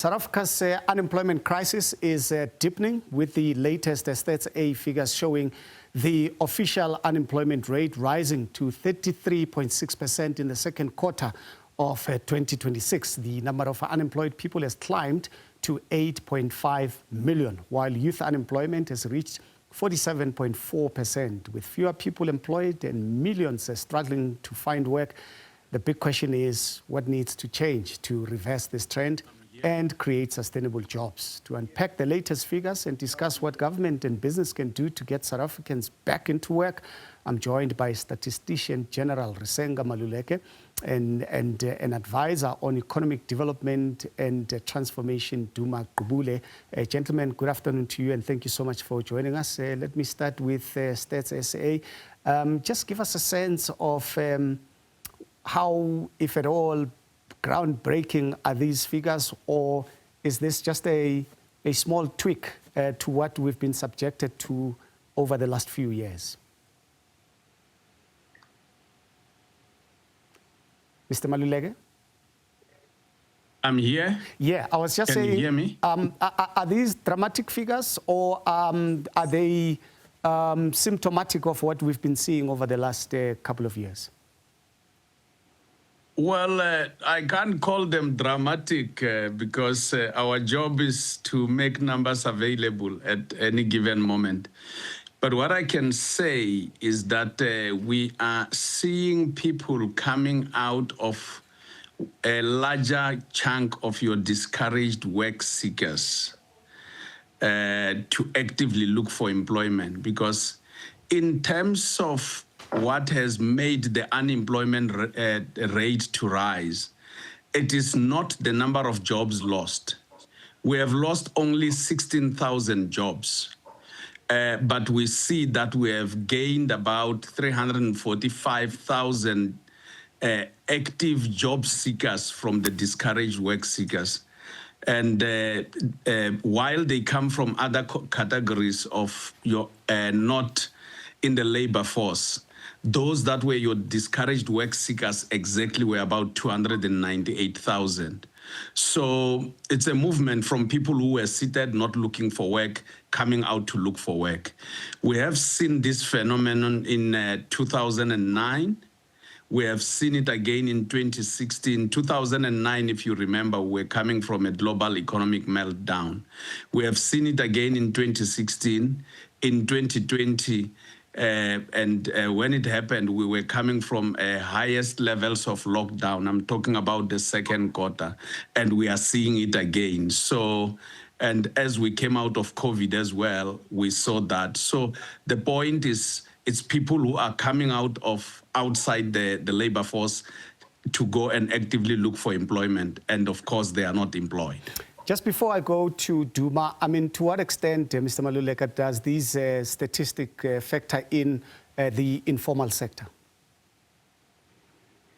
South Africa's unemployment crisis is deepening, with the latest Stats A figures showing the official unemployment rate rising to 33.6% in the second quarter of 2026. The number of unemployed people has climbed to 8.5 million, while youth unemployment has reached 47.4%. With fewer people employed and millions struggling to find work, the big question is what needs to change to reverse this trend and create sustainable jobs. To unpack the latest figures and discuss what government and business can do to get South Africans back into work, I'm joined by Statistician-General Risenga Maluleke and an advisor on economic development and transformation, Duma Gqubule. Gentlemen, good afternoon to you and thank you so much for joining us. Let me start with Stats SA. Just give us a sense of how, if at all, groundbreaking are these figures, or is this just a small tweak to what we've been subjected to over the last few years? Mr. Maluleke? I'm here. Yeah, I was just saying, you hear me? Are these dramatic figures, or are they symptomatic of what we've been seeing over the last couple of years? Well, I can't call them dramatic because our job is to make numbers available at any given moment. But what I can say is that we are seeing people coming out of a larger chunk of your discouraged work seekers to actively look for employment. Because in terms of what has made the unemployment rate to rise, it is not the number of jobs lost. We have lost only 16,000 jobs, but we see that we have gained about 345,000 active job seekers from the discouraged work seekers. And while they come from other categories of your not in the labor force, those that were your discouraged work seekers exactly were about 298,000. So it's a movement from people who were seated, not looking for work, coming out to look for work. We have seen this phenomenon in 2009. We have seen it again in 2016. 2009, if you remember, we're coming from a global economic meltdown. We have seen it again in 2016, in 2020, when it happened, we were coming from highest levels of lockdown. I'm talking about the second quarter, and we are seeing it again. So, and as we came out of COVID as well, we saw that. So the point is, it's people who are coming out of outside the labor force to go and actively look for employment. And of course, they are not employed. Just before I go to Duma, I mean, to what extent, Mr. Maluleke, does these statistics factor in the informal sector?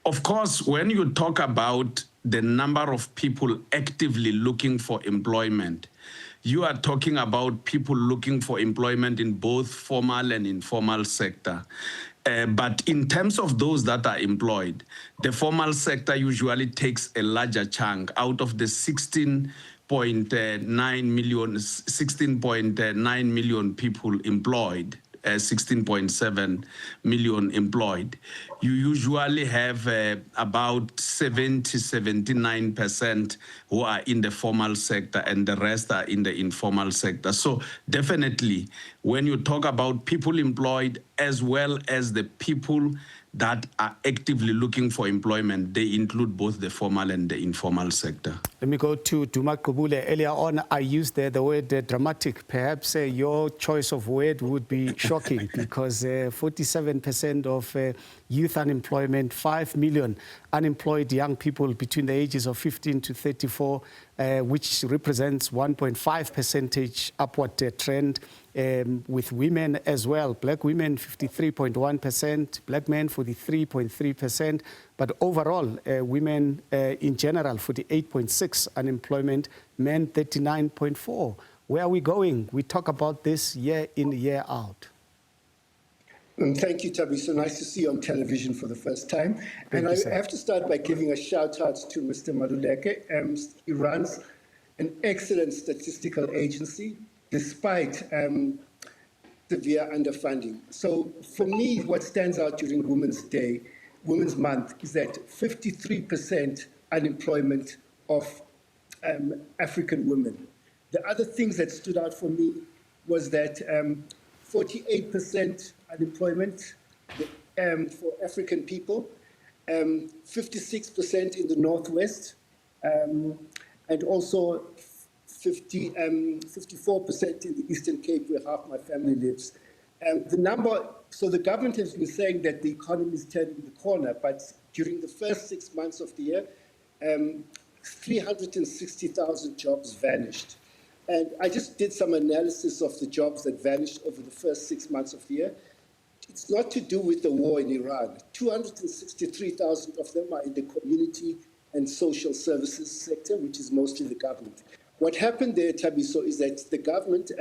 Of course, when you talk about the number of people actively looking for employment, you are talking about people looking for employment in both formal and informal sector. But in terms of those that are employed, the formal sector usually takes a larger chunk out of the 16.9 million people employed, 16.7 million employed. You usually have about 79% who are in the formal sector and the rest are in the informal sector. So definitely, when you talk about people employed as well as the people that are actively looking for employment, they include both the formal and the informal sector. Let me go to Duma Gqubule. Earlier on, I used the word dramatic. Perhaps your choice of word would be shocking because 47% of youth unemployment, 5 million unemployed young people between the ages of 15 to 34, which represents 1.5% upward trend. With women as well. Black women, 53.1%, black men, 43.3%. But overall, women in general, 48.6% unemployment, men, 39.4%. Where are we going? We talk about this year in, year out. Thank you, Tabi. So nice to see you on television for the first time. And I have to start by giving a shout out to Mr. Maluleke. He runs an excellent statistical agency, despite severe underfunding. So for me, what stands out during Women's Month, is that 53% unemployment of African women. The other things that stood out for me was that 48% unemployment for African people, 56% in the Northwest, and also 54% in the Eastern Cape, where half my family lives. So the government has been saying that the economy is turning the corner, but during the first 6 months of the year, 360,000 jobs vanished. And I just did some analysis of the jobs that vanished over the first 6 months of the year. It's not to do with the war in Iran. 263,000 of them are in the community and social services sector, which is mostly the government. What happened there, Tabiso, is that the government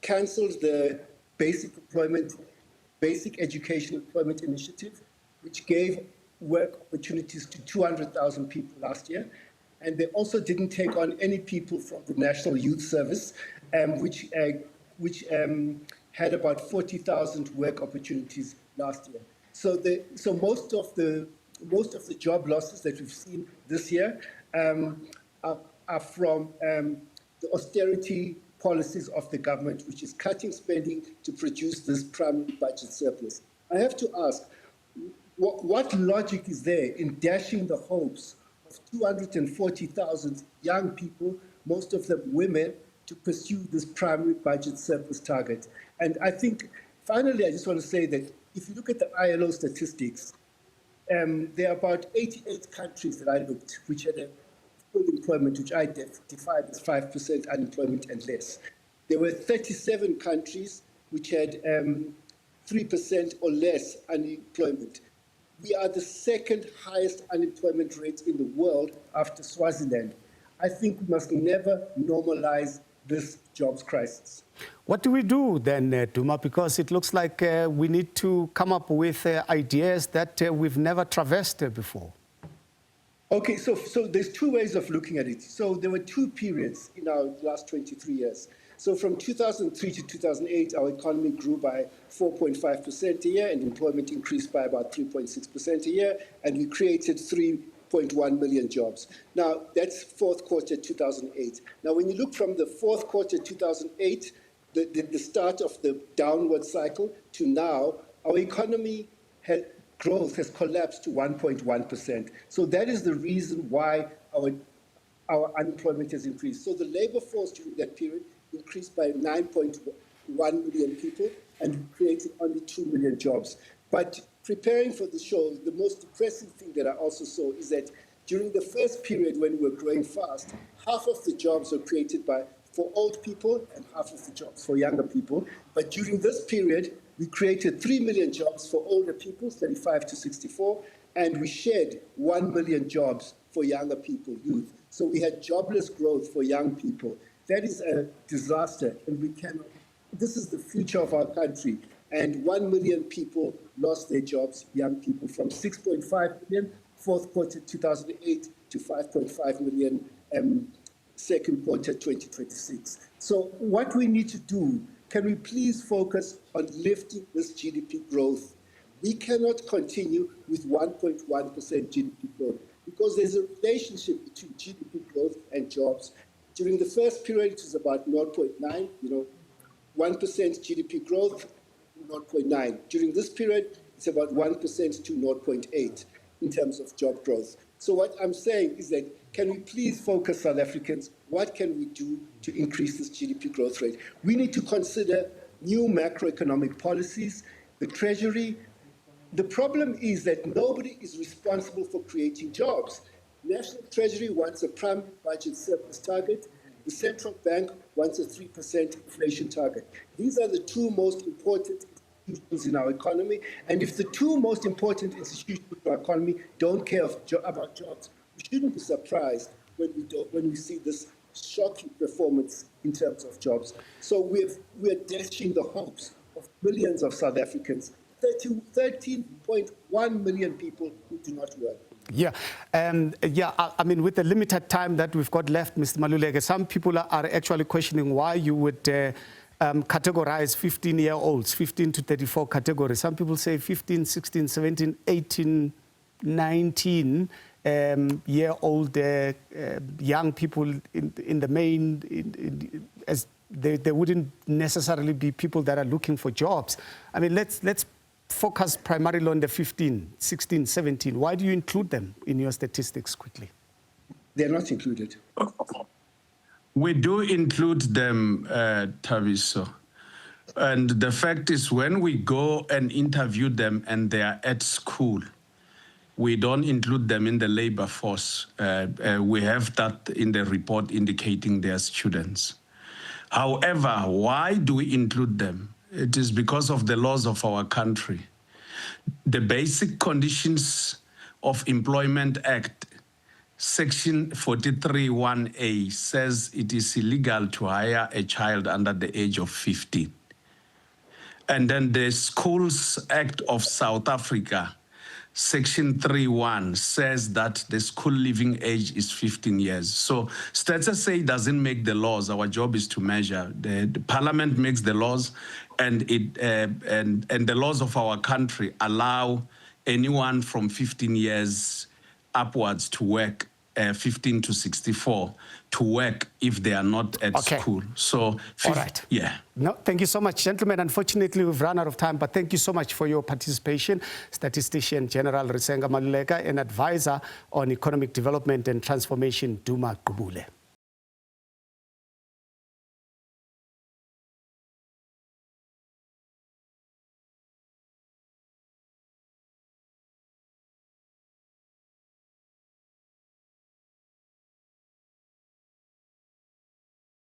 cancelled the basic education employment initiative, which gave work opportunities to 200,000 people last year. And they also didn't take on any people from the National Youth Service, which had about 40,000 work opportunities last year. So most of the job losses that we've seen this year are from the austerity policies of the government, which is cutting spending to produce this primary budget surplus. I have to ask, what logic is there in dashing the hopes of 240,000 young people, most of them women, to pursue this primary budget surplus target? And I think, finally, I just want to say that if you look at the ILO statistics, there are about 88 countries that I looked, which had a full employment, which I defined as 5% unemployment and less. There were 37 countries which had 3% or less unemployment. We are the second highest unemployment rate in the world after Swaziland. I think we must never normalize this jobs crisis. What do we do then, Duma? Because it looks like we need to come up with ideas that we've never traversed before. Okay, so there's two ways of looking at it. So there were two periods in our last 23 years. So from 2003 to 2008, our economy grew by 4.5% a year, and employment increased by about 3.6% a year, and we created 3.1 million jobs. Now, that's fourth quarter 2008. Now, when you look from the fourth quarter 2008, the start of the downward cycle, to now, our economy growth has collapsed to 1.1%. So that is the reason why our unemployment has increased. So the labor force during that period increased by 9.1 million people and created only 2 million jobs. But preparing for the show, the most depressing thing that I also saw is that during the first period when we were growing fast, half of the jobs were created for old people and half of the jobs for younger people. But during this period, we created 3 million jobs for older people, 35 to 64, and we shed 1 million jobs for younger people, youth. So we had jobless growth for young people. That is a disaster, and we cannot. This is the future of our country. And 1 million people lost their jobs, young people, from 6.5 million, fourth quarter 2008, to 5.5 million, second quarter 2026. So what we need to do, can we please focus on lifting this GDP growth? We cannot continue with 1.1% GDP growth because there's a relationship between GDP growth and jobs. During the first period, it was about 0.9, 1% GDP growth, 0.9. During this period, it's about 1% to 0.8 in terms of job growth. So what I'm saying is that, can we please focus, South Africans, what can we do to increase this GDP growth rate? We need to consider new macroeconomic policies, the Treasury. The problem is that nobody is responsible for creating jobs. National Treasury wants a prime budget surplus target. The central bank wants a 3% inflation target. These are the two most important institutions in our economy. And if the two most important institutions in our economy don't care about jobs, we shouldn't be surprised when we see this shocking performance in terms of jobs. So we're dashing the hopes of millions of South Africans, 13.1 million people who do not work. Yeah, I mean, with the limited time that we've got left, Mr. Maluleke, some people are actually questioning why you would categorize 15-year-olds, 15 to 34 categories. Some people say 15, 16, 17, 18, 19 year-old young people in the main, as they wouldn't necessarily be people that are looking for jobs. I mean, let's focus primarily on the 15, 16, 17. Why do you include them in your statistics quickly? They're not included. We do include them, Tabiso. And the fact is, when we go and interview them and they are at school, we don't include them in the labor force. We have that in the report indicating they are students. However, why do we include them? It is because of the laws of our country. The Basic Conditions of Employment Act, Section 43(1)A, says it is illegal to hire a child under the age of 15. And then the Schools Act of South Africa, Section 3(1) says that the school leaving age is 15 years. So Statistical doesn't make the laws. Our job is to measure. The Parliament makes the laws, and the laws of our country allow anyone from 15 years upwards to work, 15 to 64, to work if they are not at school. So, all right. Yeah. No, thank you so much, gentlemen. Unfortunately, we've run out of time, but thank you so much for your participation. Statistician-General Risenga Maluleke, and advisor on economic development and transformation, Duma Gqubule.